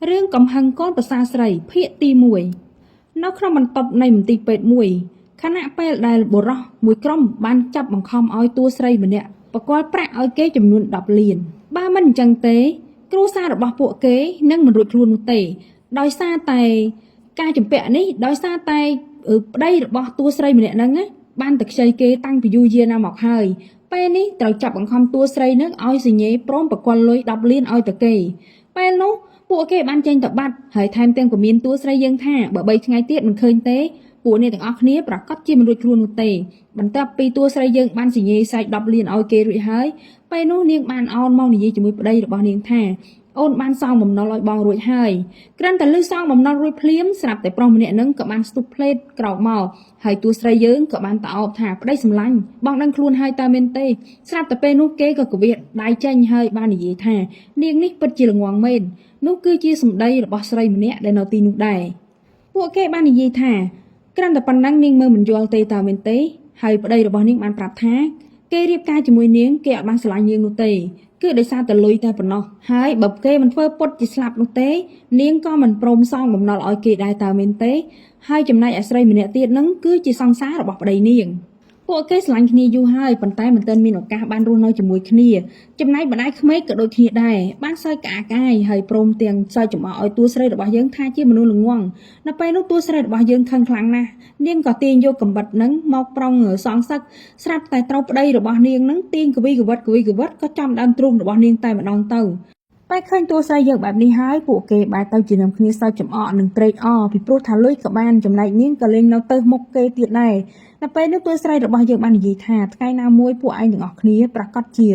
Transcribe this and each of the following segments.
រឿងកំហឹងកូនប្រសាស្រីភាគទី1នៅក្នុងបន្ទប់នៃមន្ទីរពេទ្យមួយខណៈពេលដែលបុរសមួយក្រុមបានចាប់បង្ខំឲ្យតួស្រីម្នាក់ប្រគល់ប្រាក់ឲ្យគេចំនួន10លានបើមិនអញ្ចឹងទេគ្រួសាររបស់ពួកគេនឹងមិនរួចខ្លួននោះទេដោយសារតែការចម្ពាក់នេះដោយសារតែប្តីរបស់តួស្រីម្នាក់ហ្នឹងបានតែខ្ចីគេតាំងពីយូរយារណាស់មកហើយពេលនេះត្រូវចាប់បង្ខំតួស្រីនឹងឲ្យសញ្ញេព្រមប្រគល់លុយ10លានឲ្យតែគេពេលនោះពួកគេបានចេញទៅបាត់ហើយថែមទាំងក៏មានតួស្រីយើងថាបើ3ថ្ងៃទៀតមិនឃើញទេពួកអ្នកទាំងអស់គ្នាប្រកាសជាមិនរួចខ្លួននោះទេបន្ទាប់ពីតួស្រីយើងបានសញ្ញេសាច់10លានឲ្យគេរួចហើយពេលនោះនាងបានអោនមកនិយាយជាមួយប្តីរបស់នាងថាអូនបានសងបំណុលឲ្យបងរួចហើយគ្រាន់តែលឺសងបំណុលរួចភ្លាមស្រាប់តែប្រុសម្នាក់នឹងក៏បានស្ទុះផ្លេតក្រោកមកហើយតួស្រីយើងក៏បានតអោបថាប្តីសម្លាញ់បងដឹងខ្លួនហើយតើមែនទេស្រាប់តែពេលនោះគេក៏គវាដៃចេញហើយបាននិយាយថានាងនេះពិតជាល្ងងមែននោះគឺជាសម្ដីរបស់ស្រីម្នាក់ដែលនៅទីនោះដែរពួកគេបាននិយាយថាគ្រាន់តែប៉ុណ្ណឹងនាងមើលមិនយល់ទេតើមែនទេហើយប្តីរបស់នាងបានប្រាប់ថាគេរៀបការជាមួយនាងគេអត់បានស្រឡាញ់នាងនោះទេគឺដោយសារតែលុយតែប៉ុណ្ណោះហើយបើគេមិនធ្វើពុតជាស្លាប់នោះទេនាងក៏មិនព្រមសងបំណុលឲ្យគេដែរតើមែនទេហើយចំណែកអាស្រីម្នាក់ទៀតនឹងគឺជាសង្សាររបស់ប្តីនាងពួកគេស្រឡាញ់គ្នាយូរហើយប៉ុន្តែមិនទាន់មានឱកាសបានរស់នៅជាមួយគ្នាចំណែកម្ដាយក្មេកក៏ដូចគ្នាដែរបានសើចក្អាកកាយហើយព្រមទាំងសើចចំអកឲ្យតួស្រីរបស់យើងថាជាមនុស្សល្ងង់នៅពេលនោះតួស្រីរបស់យើងខឹងខ្លាំងណាស់នាងក៏ទាញយកកំបិតនឹងមកប្រង់សងសឹកស្រាប់តែត្រូវប្តីរបស់នាងនឹងទាញកវីកវិតក៏ចំដើមទ្រូងរបស់នាងតែម្ដងទៅតែឃើញតួស្រីយើងបែបនេះហើយពួកគេបែរទៅជានាំគ្នាសើចចំអកនិងត្រេកអរពីព្រោះថាលុយក៏បានចំណែកនាងក៏លេងនៅទៅមុខគេទៀតដែរនៅពេលនោះតួស្រីរបស់យើងបាននិយាយថាថ្ងៃណាមួយពួកឯងទាំងអស់គ្នាប្រកាសជា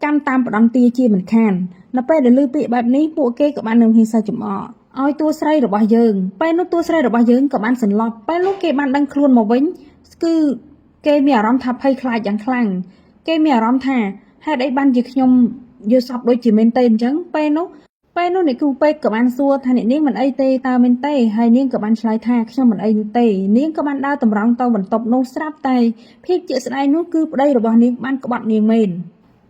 កាន់តាមផ្ដន់ទាជាមិនខាននៅពេលដែលឮពាក្យបែបនេះពួកគេក៏បាននាំគ្នាសើចចំអកឲ្យតួស្រីរបស់យើងពេលនោះតួស្រីរបស់យើងក៏បានសន្លប់ពេលនោះគេបានដឹងខ្លួនមកវិញគឺគេមានអារម្មណ៍ថាភ័យខ្លាចយ៉ាងខ្លាំងគេមានអារម្មណ៍ថាហេតុអីបានជាខ្ញុំយល់សពដូចជាមែនទេអញ្ចឹងពេលនោះអ្នកគ្រូពេទ្យក៏បានសួរថាអ្នកនាងមិនអីទេតើមែនទេហើយនាងក៏បានឆ្លើយថាខ្ញុំមិនអីនោះទេនាងក៏បានដើរតម្រង់ទៅបន្ទប់នោះស្រាប់តែភាពជាក់ស្ដែងនោះគឺប្តីរបស់នាងបានក្បត់នាងមែន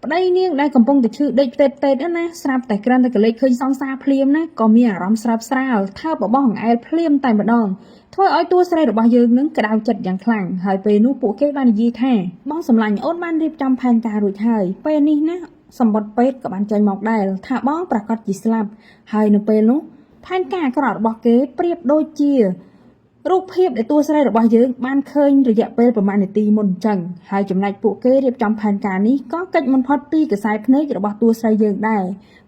ប្តីនាងដែលកំពុងតែឈឺដេកផ្ទេតណាស្រាប់តែគ្រាន់តែកលេចឃើញសង្សារភ្លាមណាក៏មានអារម្មណ៍ស្រើបស្រាលថើបរបស់អង្អែលភ្លាមតែម្ដងធ្វើឲ្យតួស្រីរបស់យើងនឹងក្តៅចិត្តយ៉ាងខ្លាំងហើយពេលនោះពួកគេបាននិយាយថាបងសម្លាញ់អូនបានរៀបចំផែនការរួចហើយពេលនេះណាសម្បត្តិពេទ្យក៏បានចេញមកដែរថាបងប្រកាសជាស្លាប់ហើយនៅពេលនោះផែនការអាក្រក់របស់គេប្រៀបដូចជារូបភាពដែលតួស្រីរបស់យើងបានឃើញរយៈពេលប្រហែលនាទីមុនអញ្ចឹងហើយចំណែកពួកគេរៀបចំផែនការនេះក៏កិច្ចមិនផុតពីខ្សែភ្នែករបស់តួស្រីយើងដែរ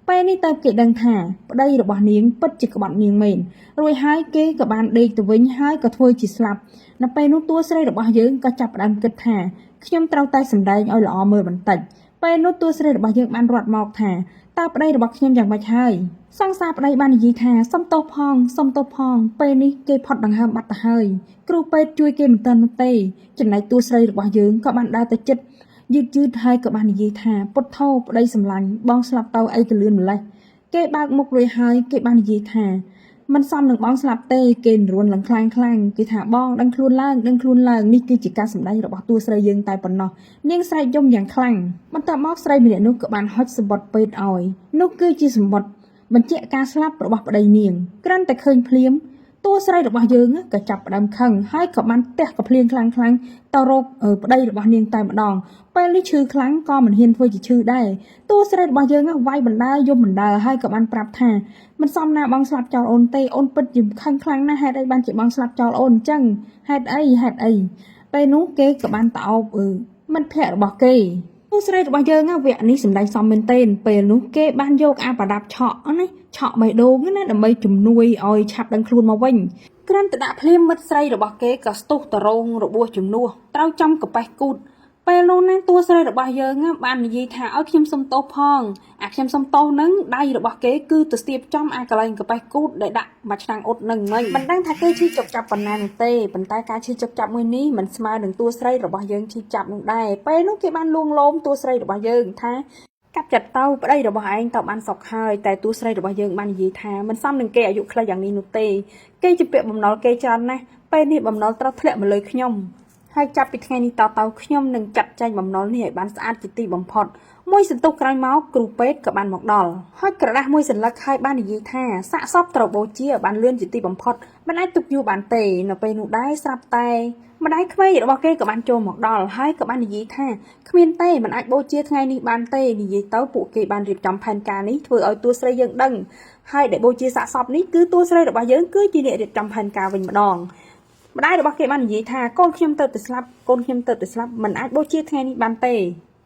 ពេលនេះទៅគេដឹងថាប្តីរបស់នាងពិតជាក្បត់នាងមែនរួចហើយគេក៏បានដេកទៅវិញហើយក៏ធ្វើជាស្លាប់នៅពេលនោះតួស្រីរបស់យើងក៏ចាប់ផ្ដើមគិតថាខ្ញុំត្រូវតែសម្ដែងឲ្យល្អមើលបន្តិចពេលនោះតួស្រីរបស់យើងបានរត់មកថាតើប្តីរបស់ខ្ញុំយ៉ាងម៉េចហើយសង្សារប្តីបាននិយាយថាសុំទោសផងពេលនេះគេផុតដង្ហើមបាត់ទៅហើយគ្រូពេទ្យជួយគេមិនទាន់នោះទេចំណែកតួស្រីរបស់យើងក៏បានដើរទៅជិតយឺតហើយក៏បាននិយាយថាពុទ្ធោប្តីសម្លាញ់បងស្លាប់ទៅអីក៏លឿនម្លេះគេបើកមុខរួចហើយគេបាននិយាយថាមិនសមនឹងបងស្លាប់ទេគេរួនឡើងខ្លាំងគេថាបងដឹងខ្លួនឡើងនេះគឺជាការសម្ដែងរបស់តួស្រីយើងតែប៉ុណ្ណោះនាងស្រែកយំយ៉ាងខ្លាំងបន្ទាប់មកស្រីម្នាក់នោះក៏បានហុចសម្បត្តិពេទ្យឲ្យនោះគឺជាសម្បត្តិបញ្ជាក់ការស្លាប់របស់ប្តីនាងគ្រាន់តែឃើញភ្លាមតួស្រីរបស់យើងក៏ចាប់ផ្ដើមខឹងហើយក៏បានទះកភ្លៀងខ្លាំងទៅរកប្តីរបស់នាងតែម្ដងពេលនេះឈឺខ្លាំងក៏មិនហ៊ានធ្វើជាឈឺដែរតួស្រីរបស់យើងវាយបណ្ដើយំបណ្ដើហើយក៏បានប្រាប់ថាមិនសមណាបងស្លាប់ចោលអូនទេអូនពិតជាខឹងខ្លាំងណាស់ហេតុអីបានជាបងស្លាប់ចោលអូនអញ្ចឹងហេតុអីពេលនោះគេក៏បានតោបមិត្តភក្តិរបស់គេតួស្រីរបស់យើងវគ្គនេះសម្ដែងសមមែនទែនពេលនោះគេបានយកអាប្រដាប់ឆក់ណាឆក់បេះដូងណាដើម្បីជំនួយឲ្យឆាប់ដឹងខ្លួនមកវិញគ្រាន់តែដាក់ភ្លាមមិត្តស្រីរបស់គេក៏ស្ទុះទៅរងរបួសជំនួសត្រូវចំកប៉េះគូតពេលនោះណាតួស្រីរបស់យើងបាននិយាយថាឲ្យខ្ញុំសុំទោសផងអាខ្ញុំសុំទោសនឹងដៃរបស់គេគឺទៅស្ទាបចំអាកន្លែងកប៉េះគូតដែលដាក់មួយឆ្នាំងអ៊ុតនឹងមិនដឹងថាគេឈឺចុកចាប់ប៉ុណ្ណានោះទេប៉ុន្តែការឈឺចុកចាប់មួយនេះមិនស្មើនឹងតួស្រីរបស់យើងឈឺចាប់នោះដែរពេលនោះគេបានលួងលោមតួស្រីរបស់យើងថាកាត់ចិត្តទៅប្តីរបស់ឯងទៅបានសុខហើយតែតួស្រីរបស់យើងបាននិយាយថាមិនសមនឹងគេអាយុខ្លីយ៉ាងនេះនោះទេគេជាពាក់បំណុលគេច្រើនណាស់ពេលនេះបំណុលត្រូវធ្លាក់មកលើខ្ញុំ ហើយចាប់ពីថ្ងៃនេះតទៅខ្ញុំនឹងចាត់ចែងបំណុលនេះឲ្យបានស្អាតជាទីបំផុតមួយសន្ទុះក្រោយមកគ្រូពេទ្យក៏បានមកដល់ហើយក្រដាស់មួយសន្លឹកហើយបាននិយាយថាសាកសពត្រូវបូជាបានលឿនជាទីបំផុតមិនអាចទុកយូរបានទេនៅពេលនោះដែរស្រាប់តែម្ដាយក្មេងរបស់គេក៏បានចូលមកដល់ហើយក៏បាននិយាយថាគ្មានទេមិនអាចបូជាថ្ងៃនេះបានទេនិយាយទៅពួកគេបានរៀបចំផែនការនេះធ្វើឲ្យតួស្រីយើងដឹងហើយដែលបូជាសាកសពនេះគឺតួស្រីរបស់យើងគឺជាអ្នករៀបចំផែនការវិញម្ដងម្ដាយរបស់គេបាននិយាយថាកូនខ្ញុំទៅស្លាប់កូនខ្ញុំទៅស្លាប់មិនអាចបូជាថ្ងៃនេះបានទេ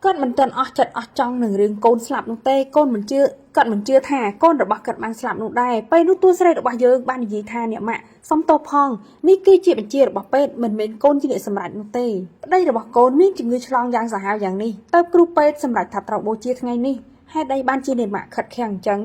គាត់មិនទាន់អស់ចិត្តអស់ចង់នឹងរឿងកូនស្លាប់នោះទេកូនមិនជឿគាត់មិនជឿថាកូនរបស់គាត់បានស្លាប់នោះដែរពេលនោះតួស្រីរបស់យើងបាននិយាយថាអ្នកម៉ាក់សុំទោសផងនេះគឺជាបញ្ជារបស់ពេទ្យមិនមែនកូនជាអ្នកសម្រេចនោះទេប្តីរបស់កូនមានជំងឺឆ្លងយ៉ាងសាហាវយ៉ាងនេះតើគ្រូពេទ្យសម្រេចថាត្រូវបូជាថ្ងៃនេះហេតុអីបានជាអ្នកម៉ាក់ខិតខាំងអញ្ចឹង